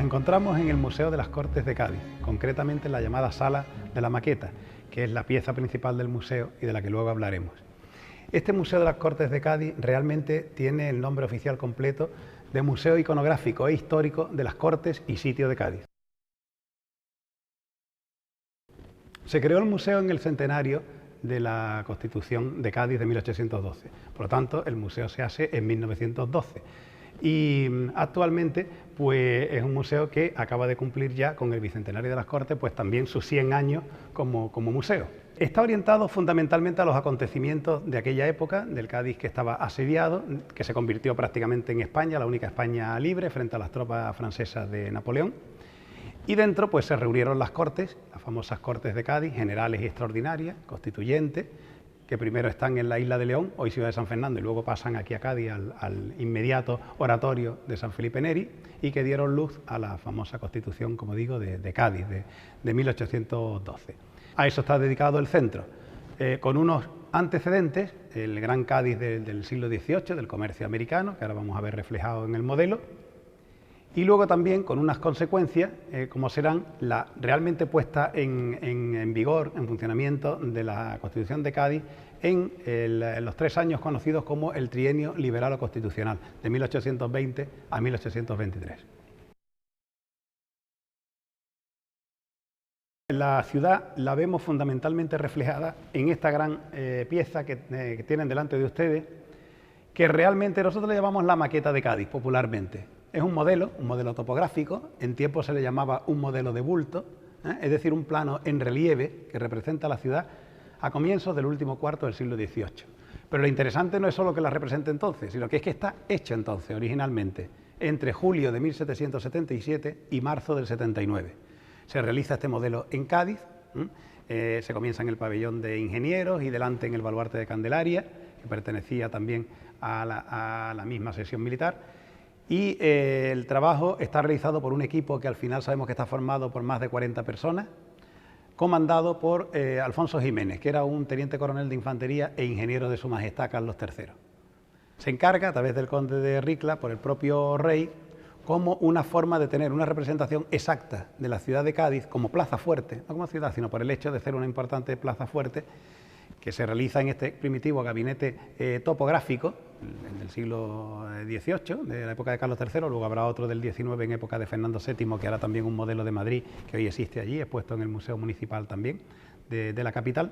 encontramos en el Museo de las Cortes de Cádiz, concretamente en la llamada Sala de la Maqueta, que es la pieza principal del museo y de la que luego hablaremos. Este Museo de las Cortes de Cádiz realmente tiene el nombre oficial completo de Museo Iconográfico e Histórico de las Cortes y Sitio de Cádiz. Se creó el museo en el centenario de la Constitución de Cádiz de 1812, por lo tanto el museo se hace en 1912 y actualmente pues es un museo que acaba de cumplir ya con el bicentenario de las Cortes pues también sus 100 años como museo. Está orientado fundamentalmente a los acontecimientos de aquella época, del Cádiz que estaba asediado, que se convirtió prácticamente en España, la única España libre frente a las tropas francesas de Napoleón. Y dentro pues se reunieron las Cortes, las famosas Cortes de Cádiz, generales y extraordinarias, constituyentes, que primero están en la isla de León, hoy ciudad de San Fernando, y luego pasan aquí a Cádiz, al inmediato oratorio de San Felipe Neri, y que dieron luz a la famosa Constitución, como digo, de Cádiz, de 1812. A eso está dedicado el centro, con unos antecedentes, el Gran Cádiz del siglo XVIII, del comercio americano, que ahora vamos a ver reflejado en el modelo, y luego también con unas consecuencias, como serán la realmente puesta en vigor, en funcionamiento de la Constitución de Cádiz en los 3 años conocidos como el trienio liberal o constitucional, de 1820 a 1823. La ciudad la vemos fundamentalmente reflejada en esta gran pieza que tienen delante de ustedes, que realmente nosotros le llamamos la maqueta de Cádiz popularmente. Es un modelo topográfico, en tiempo se le llamaba un modelo de bulto, es decir, un plano en relieve que representa la ciudad a comienzos del último cuarto del siglo XVIII. Pero lo interesante no es solo que la represente entonces, sino que es que está hecho entonces, originalmente, entre julio de 1777 y marzo del 79. Se realiza este modelo en Cádiz, se comienza en el pabellón de ingenieros y delante en el baluarte de Candelaria, que pertenecía también a la misma sección militar. Y el trabajo está realizado por un equipo que al final sabemos que está formado por más de 40 personas, comandado por Alfonso Jiménez, que era un teniente coronel de infantería e ingeniero de Su Majestad Carlos III. Se encarga, a través del conde de Ricla, por el propio rey, como una forma de tener una representación exacta de la ciudad de Cádiz como plaza fuerte, no como ciudad, sino por el hecho de ser una importante plaza fuerte, que se realiza en este primitivo gabinete topográfico del siglo XVIII, de la época de Carlos III, luego habrá otro del XIX en época de Fernando VII, que era también un modelo de Madrid, que hoy existe allí, expuesto en el Museo Municipal también, de la capital.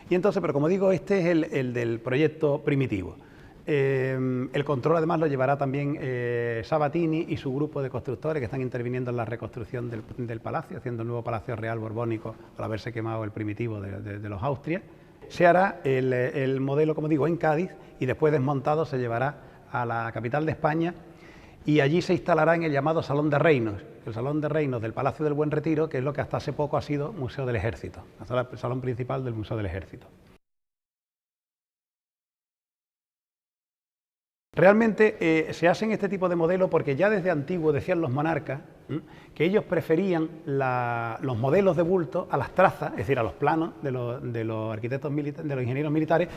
Y entonces, pero como digo, este es el del proyecto primitivo. El control además lo llevará también Sabatini y su grupo de constructores que están interviniendo en la reconstrucción del palacio, haciendo el nuevo Palacio Real Borbónico al haberse quemado el primitivo de los Austrias. Se hará el modelo, como digo, en Cádiz y después desmontado se llevará a la capital de España y allí se instalará en el llamado Salón de Reinos, el Salón de Reinos del Palacio del Buen Retiro, que es lo que hasta hace poco ha sido Museo del Ejército, el salón principal del Museo del Ejército. Realmente se hacen este tipo de modelo porque ya desde antiguo decían los monarcas que ellos preferían los modelos de bulto a las trazas, es decir, a los planos de los arquitectos militares, de los ingenieros militares,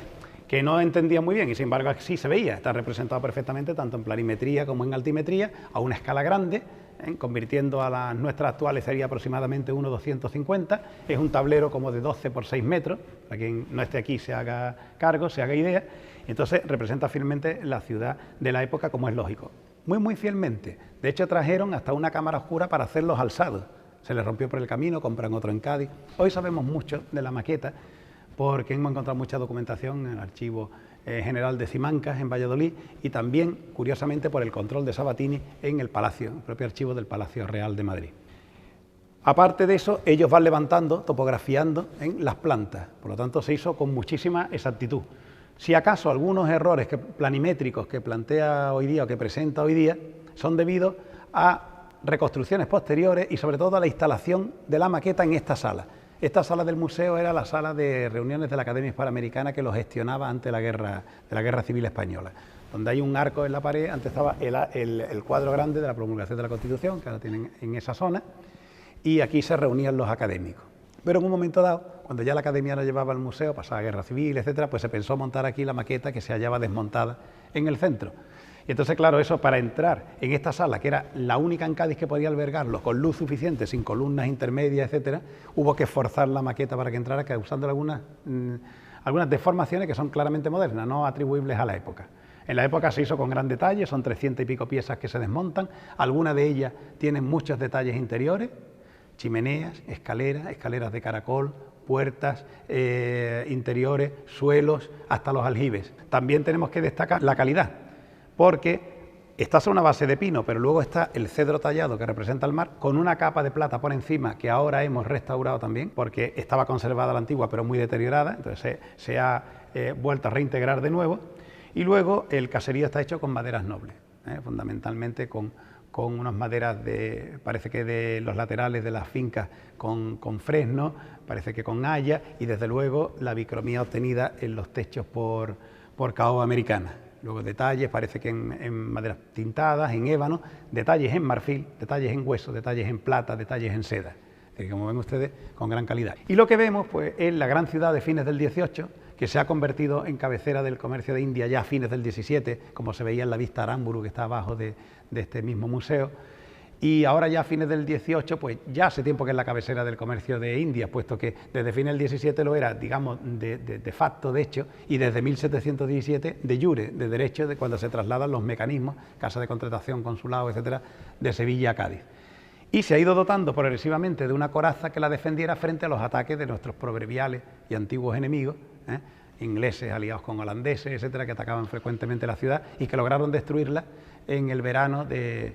que no entendían muy bien y sin embargo así se veía, está representado perfectamente tanto en planimetría como en altimetría, a una escala grande, convirtiendo a las nuestras actuales sería aproximadamente 1,250, es un tablero como de 12 por 6 metros, para quien no esté aquí se haga cargo, se haga idea. Entonces representa fielmente la ciudad de la época, como es lógico. Muy fielmente. De hecho trajeron hasta una cámara oscura para hacer los alzados. Se les rompió por el camino, compran otro en Cádiz. Hoy sabemos mucho de la maqueta porque hemos encontrado mucha documentación en el Archivo General de Simancas en Valladolid y también, curiosamente, por el control de Sabatini en el Palacio, el propio archivo del Palacio Real de Madrid. Aparte de eso, ellos van levantando, topografiando en las plantas. Por lo tanto, se hizo con muchísima exactitud. Si acaso algunos errores planimétricos que plantea hoy día o que presenta hoy día son debidos a reconstrucciones posteriores y sobre todo a la instalación de la maqueta en esta sala. Esta sala del museo era la sala de reuniones de la Academia Hispanoamericana que lo gestionaba ante la Guerra Civil Española, donde hay un arco en la pared, antes estaba el cuadro grande de la promulgación de la Constitución, que ahora tienen en esa zona, y aquí se reunían los académicos. Pero en un momento dado, cuando ya la academia no llevaba al museo, pasaba guerra civil, etcétera, pues se pensó montar aquí la maqueta que se hallaba desmontada en el centro. Y entonces, claro, eso para entrar en esta sala, que era la única en Cádiz que podía albergarlo, con luz suficiente, sin columnas intermedias, etcétera, hubo que forzar la maqueta para que entrara, causando algunas deformaciones que son claramente modernas, no atribuibles a la época. En la época se hizo con gran detalle, son 300 y pico piezas que se desmontan, algunas de ellas tienen muchos detalles interiores, chimeneas, escaleras de caracol, puertas, interiores, suelos, hasta los aljibes. También tenemos que destacar la calidad, porque está sobre una base de pino, pero luego está el cedro tallado que representa el mar, con una capa de plata por encima que ahora hemos restaurado también, porque estaba conservada la antigua pero muy deteriorada, entonces se ha vuelto a reintegrar de nuevo. Y luego el caserío está hecho con maderas nobles, fundamentalmente con unas maderas parece que de los laterales de las fincas con fresno, parece que con haya, y desde luego la bicromía obtenida en los techos por caoba americana. Luego detalles, parece que en maderas tintadas, en ébano, detalles en marfil, detalles en hueso, detalles en plata, detalles en seda. Como ven ustedes, con gran calidad. Y lo que vemos pues, es la gran ciudad de fines del 18, que se ha convertido en cabecera del comercio de India ya a fines del 17, como se veía en la vista Aramburu, que está abajo de este mismo museo. Y ahora ya a fines del 18, pues ya hace tiempo que es la cabecera del comercio de India, puesto que desde fines del 17 lo era, digamos, de facto, de hecho, y desde 1717 de jure, de derecho, de cuando se trasladan los mecanismos, casa de contratación, consulado, etcétera, de Sevilla a Cádiz. Y se ha ido dotando progresivamente de una coraza que la defendiera frente a los ataques de nuestros proverbiales y antiguos enemigos, ingleses aliados con holandeses, etcétera, que atacaban frecuentemente la ciudad y que lograron destruirla en el verano de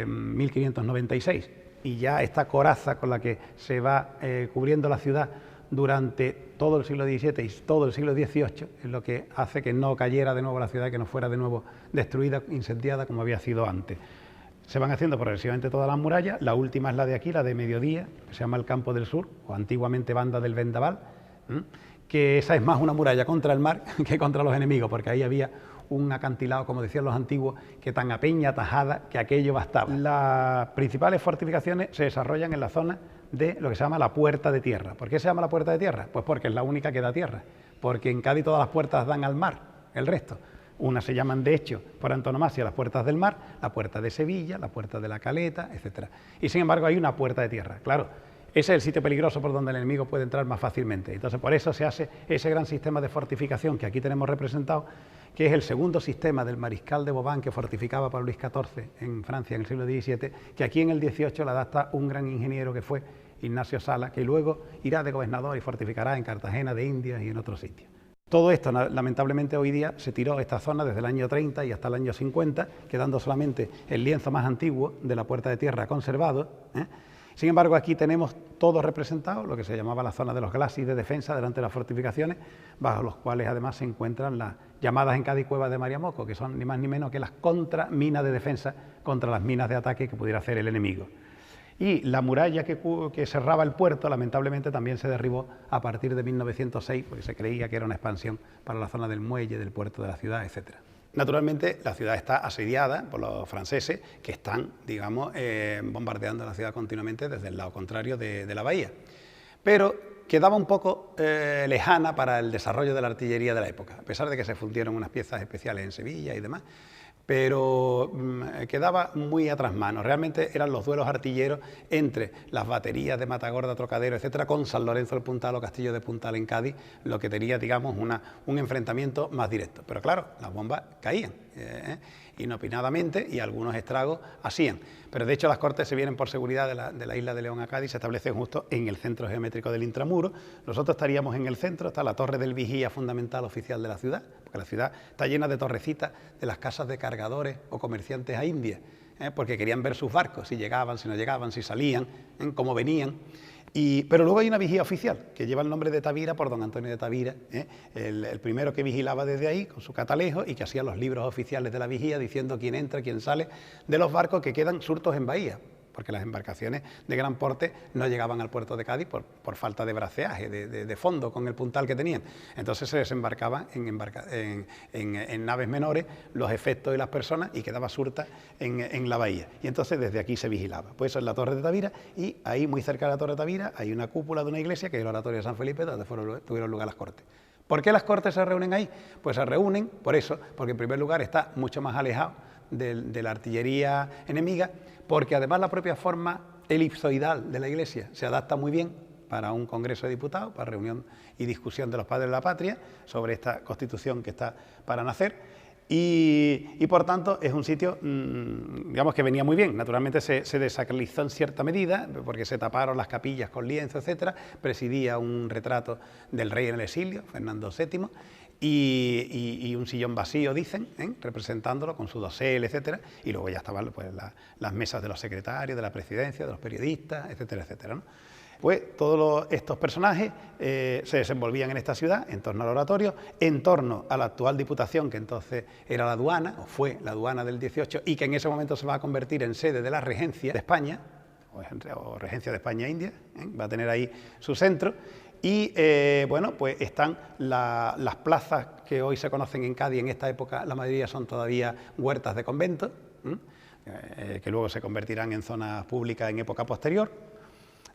1596. Y ya esta coraza con la que se va cubriendo la ciudad durante todo el siglo XVII y todo el siglo XVIII es lo que hace que no cayera de nuevo la ciudad, que no fuera de nuevo destruida, incendiada como había sido antes. Se van haciendo progresivamente todas las murallas, la última es la de aquí, la de Mediodía, que se llama el Campo del Sur, o antiguamente Banda del Vendaval, que esa es más una muralla contra el mar que contra los enemigos, porque ahí había un acantilado, como decían los antiguos, que tan a peña tajada que aquello bastaba. Las principales fortificaciones se desarrollan en la zona de lo que se llama la Puerta de Tierra. ¿Por qué se llama la Puerta de Tierra? Pues porque es la única que da tierra, porque en Cádiz todas las puertas dan al mar, el resto. Unas se llaman, de hecho, por antonomasia, las puertas del mar, la puerta de Sevilla, la puerta de la Caleta, etc. Y sin embargo hay una puerta de tierra, claro. Ese es el sitio peligroso por donde el enemigo puede entrar más fácilmente. Entonces, por eso se hace ese gran sistema de fortificación que aquí tenemos representado, que es el segundo sistema del mariscal de Vauban que fortificaba para Luis XIV en Francia en el siglo XVII, que aquí en el XVIII la adapta un gran ingeniero que fue Ignacio Sala, que luego irá de gobernador y fortificará en Cartagena de Indias y en otros sitios. Todo esto, lamentablemente, hoy día se tiró esta zona desde el año 30 y hasta el año 50, quedando solamente el lienzo más antiguo de la Puerta de Tierra conservado. Sin embargo, aquí tenemos todo representado, lo que se llamaba la zona de los glacis de defensa delante de las fortificaciones, bajo los cuales además se encuentran las llamadas en Cádiz cuevas de Mariamoco, que son ni más ni menos que las contraminas de defensa contra las minas de ataque que pudiera hacer el enemigo. Y la muralla que cerraba el puerto, lamentablemente, también se derribó a partir de 1906, porque se creía que era una expansión para la zona del muelle, del puerto de la ciudad, etc. Naturalmente, la ciudad está asediada por los franceses, que están, digamos, bombardeando la ciudad continuamente desde el lado contrario de la bahía. Pero quedaba un poco lejana para el desarrollo de la artillería de la época, a pesar de que se fundieron unas piezas especiales en Sevilla y demás. Pero quedaba muy a trasmano. Realmente eran los duelos artilleros entre las baterías de Matagorda, Trocadero, etcétera, con San Lorenzo del Puntal o Castillo de Puntal en Cádiz, lo que tenía, digamos, un enfrentamiento más directo. Pero claro, las bombas caían inopinadamente y algunos estragos hacían. Pero de hecho las cortes se vienen por seguridad de la isla de León a Cádiz, se establecen justo en el centro geométrico del intramuro. Nosotros estaríamos en el centro, está la torre del vigía fundamental oficial de la ciudad, porque la ciudad está llena de torrecitas de las casas de cargadores o comerciantes a India, porque querían ver sus barcos, si llegaban, si no llegaban, si salían, cómo venían. Pero luego hay una vigía oficial que lleva el nombre de Tavira por don Antonio de Tavira, el primero que vigilaba desde ahí con su catalejo y que hacía los libros oficiales de la vigía diciendo quién entra, quién sale de los barcos que quedan surtos en bahía, porque las embarcaciones de gran porte no llegaban al puerto de Cádiz por falta de braceaje, de fondo con el puntal que tenían. Entonces se desembarcaban en naves menores los efectos y las personas y quedaba surta en la bahía. Y entonces desde aquí se vigilaba. Pues eso es la Torre de Tavira y ahí muy cerca de la Torre de Tavira hay una cúpula de una iglesia que es el Oratorio de San Felipe, donde tuvieron lugar las cortes. ¿Por qué las cortes se reúnen ahí? Pues se reúnen por eso, porque en primer lugar está mucho más alejado de la artillería enemiga, porque además la propia forma elipsoidal de la iglesia se adapta muy bien para un congreso de diputados, para reunión y discusión de los padres de la patria sobre esta constitución que está para nacer. Y por tanto es un sitio, digamos, que venía muy bien. Naturalmente se desacralizó en cierta medida, porque se taparon las capillas con lienzo, etcétera. Presidía un retrato del rey en el exilio, Fernando VII, y un sillón vacío, dicen, representándolo con su dosel, etcétera. Y luego ya estaban pues, las mesas de los secretarios, de la presidencia, de los periodistas, etcétera, etcétera, ¿no? Pues todos estos personajes se desenvolvían en esta ciudad, en torno al oratorio, en torno a la actual diputación, que entonces era la aduana, o fue la aduana del 18, y que en ese momento se va a convertir en sede de la Regencia de España, o Regencia de España-India, va a tener ahí su centro. Y bueno, pues están las plazas que hoy se conocen en Cádiz, en esta época la mayoría son todavía huertas de convento, que luego se convertirán en zonas públicas en época posterior.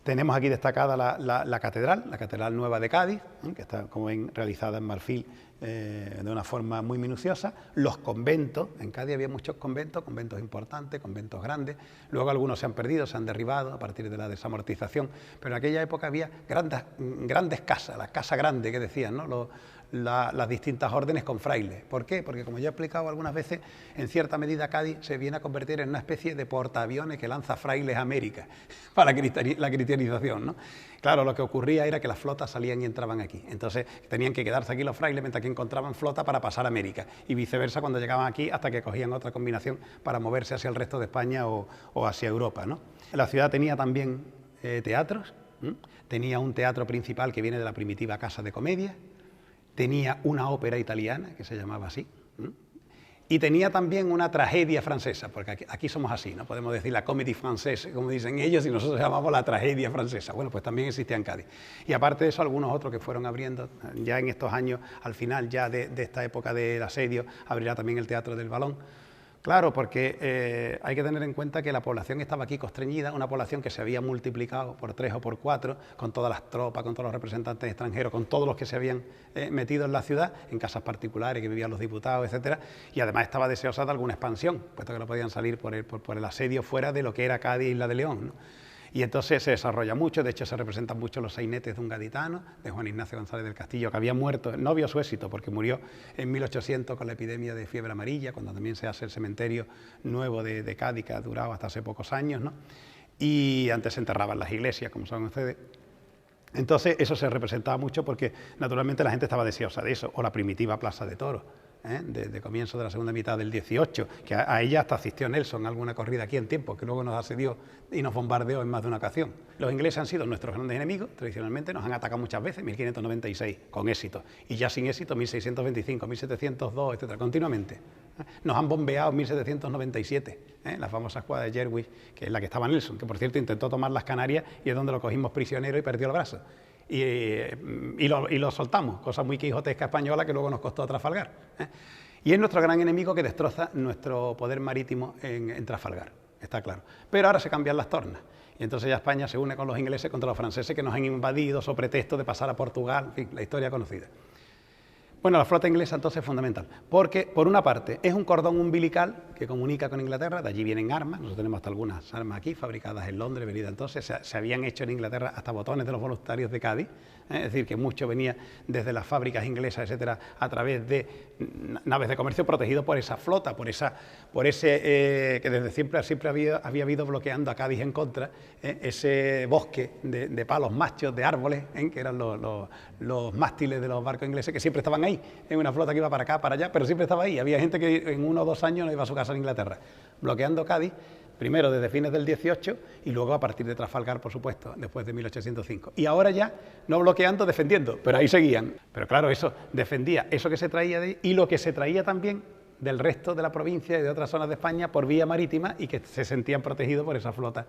Tenemos aquí destacada la Catedral Nueva de Cádiz, que está, como ven, realizada en marfil de una forma muy minuciosa. Los conventos, en Cádiz había muchos conventos importantes, conventos grandes. Luego algunos se han perdido, se han derribado a partir de la desamortización, pero en aquella época había grandes casas, la casa grande que decían, ¿no? Las distintas órdenes con frailes. ¿Por qué? Porque, como ya he explicado algunas veces, en cierta medida Cádiz se viene a convertir en una especie de portaaviones que lanza frailes a América para la cristianización, ¿no? Claro, lo que ocurría era que las flotas salían y entraban aquí. Entonces tenían que quedarse aquí los frailes mientras que encontraban flota para pasar a América, y viceversa cuando llegaban aquí, hasta que cogían otra combinación para moverse hacia el resto de España o hacia Europa, ¿no? La ciudad tenía también teatros, tenía un teatro principal que viene de la primitiva Casa de Comedia. Tenía una ópera italiana, que se llamaba así, y tenía también una tragedia francesa, porque aquí somos así, ¿no? Podemos decir la comédie française, como dicen ellos, y nosotros llamamos la tragedia francesa. Bueno, pues también existía en Cádiz. Y aparte de eso, algunos otros que fueron abriendo, ya en estos años, al final ya de esta época del asedio, abrirá también el Teatro del Balón. Claro, porque hay que tener en cuenta que la población estaba aquí constreñida, una población que se había multiplicado por 3 o por 4, con todas las tropas, con todos los representantes extranjeros, con todos los que se habían metido en la ciudad, en casas particulares que vivían los diputados, etcétera, y además estaba deseosa de alguna expansión, puesto que no podían salir por el asedio fuera de lo que era Cádiz y Isla de León, ¿no? Y entonces se desarrolla mucho, de hecho se representan mucho los sainetes de un gaditano, de Juan Ignacio González del Castillo, que había muerto, no vio su éxito porque murió en 1800 con la epidemia de fiebre amarilla, cuando también se hace el cementerio nuevo de Cádiz, que ha durado hasta hace pocos años, ¿no? Y antes se enterraban las iglesias, como saben ustedes. Entonces eso se representaba mucho porque naturalmente la gente estaba deseosa de eso, o la primitiva Plaza de Toros, de comienzo de la segunda mitad del 18, que a ella hasta asistió Nelson a alguna corrida aquí en tiempo, que luego nos asedió y nos bombardeó en más de una ocasión. Los ingleses han sido nuestros grandes enemigos, tradicionalmente nos han atacado muchas veces, 1596 con éxito, y ya sin éxito 1625, 1702, etcétera, continuamente. Nos han bombeado en 1797, la famosa escuadra de Jerwis, que es la que estaba Nelson, que por cierto intentó tomar las Canarias y es donde lo cogimos prisionero y perdió el brazo. Y lo soltamos, cosa muy quijotesca española que luego nos costó Trafalgar. Y es nuestro gran enemigo que destroza nuestro poder marítimo en Trafalgar, está claro. Pero ahora se cambian las tornas, y entonces ya España se une con los ingleses contra los franceses que nos han invadido sobre pretexto de pasar a Portugal, en fin, la historia conocida. Bueno, la flota inglesa entonces es fundamental, porque por una parte es un cordón umbilical que comunica con Inglaterra, de allí vienen armas, nosotros tenemos hasta algunas armas aquí, fabricadas en Londres, venida entonces, se habían hecho en Inglaterra hasta botones de los voluntarios de Cádiz, es decir, que mucho venía desde las fábricas inglesas, etcétera, a través de naves de comercio protegido por esa flota, por ese que desde siempre había habido bloqueando a Cádiz en contra, ese bosque de palos machos, de árboles, que eran los mástiles de los barcos ingleses, que siempre estaban ahí, en una flota que iba para acá, para allá, pero siempre estaba ahí. Había gente que en 1 o 2 años no iba a su casa en Inglaterra, bloqueando Cádiz, primero desde fines del 18 y luego a partir de Trafalgar, por supuesto, después de 1805. Y ahora ya, no bloqueando, defendiendo, pero ahí seguían. Pero claro, eso defendía eso que se traía de ahí y lo que se traía también del resto de la provincia y de otras zonas de España por vía marítima y que se sentían protegidos por esa flota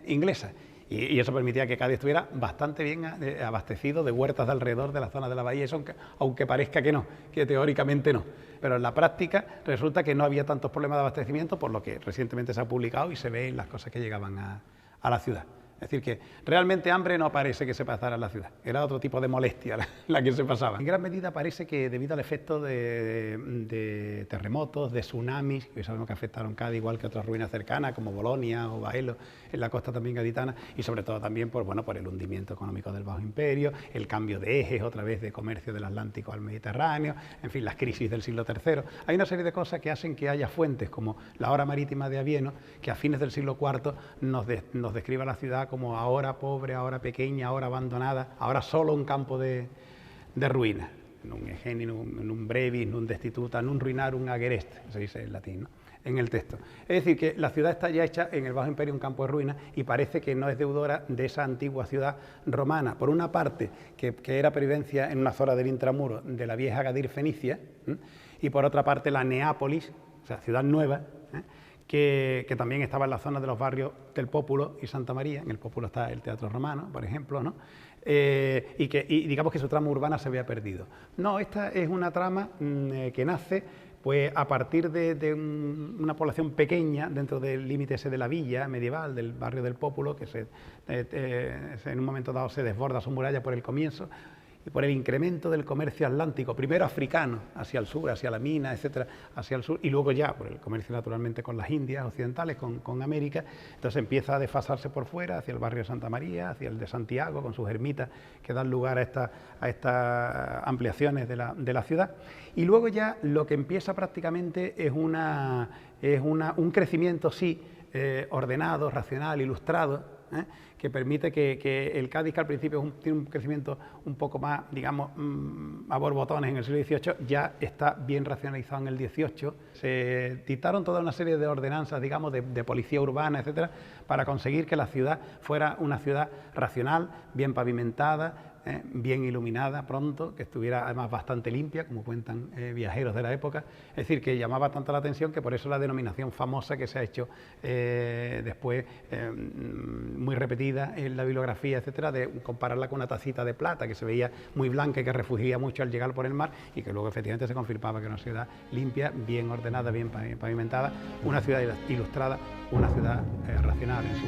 inglesa. Y eso permitía que Cádiz estuviera bastante bien abastecido de huertas de alrededor de la zona de la bahía, eso aunque parezca que no, que teóricamente no. Pero en la práctica resulta que no había tantos problemas de abastecimiento, por lo que recientemente se ha publicado y se ve en las cosas que llegaban a la ciudad. decir, que realmente hambre no parece que se pasara en la ciudad, era otro tipo de molestia la que se pasaba. En gran medida parece que debido al efecto de terremotos, de tsunamis, que sabemos que afectaron Cádiz igual que otras ruinas cercanas como Bolonia o Baelo, en la costa también gaditana, y sobre todo también por el hundimiento económico del Bajo Imperio, el cambio de ejes otra vez de comercio del Atlántico al Mediterráneo, en fin, las crisis del siglo III. Hay una serie de cosas que hacen que haya fuentes como la Hora Marítima de Avieno, que a fines del siglo IV nos describe la ciudad como ahora pobre, ahora pequeña, ahora abandonada, ahora solo un campo de ruinas, non egeni, non brevis, non destituta, non ruinarum agerest, se dice en latín, ¿no?, en el texto. Es decir, que la ciudad está ya hecha en el Bajo Imperio un campo de ruinas y parece que no es deudora de esa antigua ciudad romana. Por una parte, que era pervivencia en una zona del intramuro de la vieja Gadir Fenicia, y por otra parte la Neápolis, o sea, ciudad nueva, que también estaba en la zona de los barrios del Pópulo y Santa María. En el Pópulo está el Teatro Romano, por ejemplo, ¿no? Y digamos que su trama urbana se había perdido. No, esta es una trama que nace pues a partir de una población pequeña dentro del límite ese de la villa medieval, del barrio del Pópulo, que en un momento dado se desborda su muralla por el comienzo, y por el incremento del comercio atlántico, primero africano, hacia el sur, hacia la mina, etcétera, hacia el sur, y luego ya por el comercio naturalmente con las Indias occidentales, con América. Entonces empieza a desfasarse por fuera, hacia el barrio de Santa María, hacia el de Santiago, con sus ermitas que dan lugar a estas ampliaciones de la ciudad. Y luego ya lo que empieza prácticamente es un crecimiento, sí, ordenado, racional, ilustrado, que permite que el Cádiz, que al principio tiene un crecimiento un poco más, digamos, a borbotones en el siglo XVIII, ya está bien racionalizado en el XVIII. Se dictaron toda una serie de ordenanzas, digamos, de policía urbana, etcétera, para conseguir que la ciudad fuera una ciudad racional, bien pavimentada, bien iluminada pronto, que estuviera además bastante limpia, como cuentan viajeros de la época. Es decir, que llamaba tanto la atención que por eso la denominación famosa que se ha hecho después, muy repetida en la bibliografía, etcétera, de compararla con una tacita de plata que se veía muy blanca y que refugía mucho al llegar por el mar, y que luego efectivamente se confirmaba que era una ciudad limpia, bien ordenada, bien pavimentada, una ciudad ilustrada, una ciudad racional en su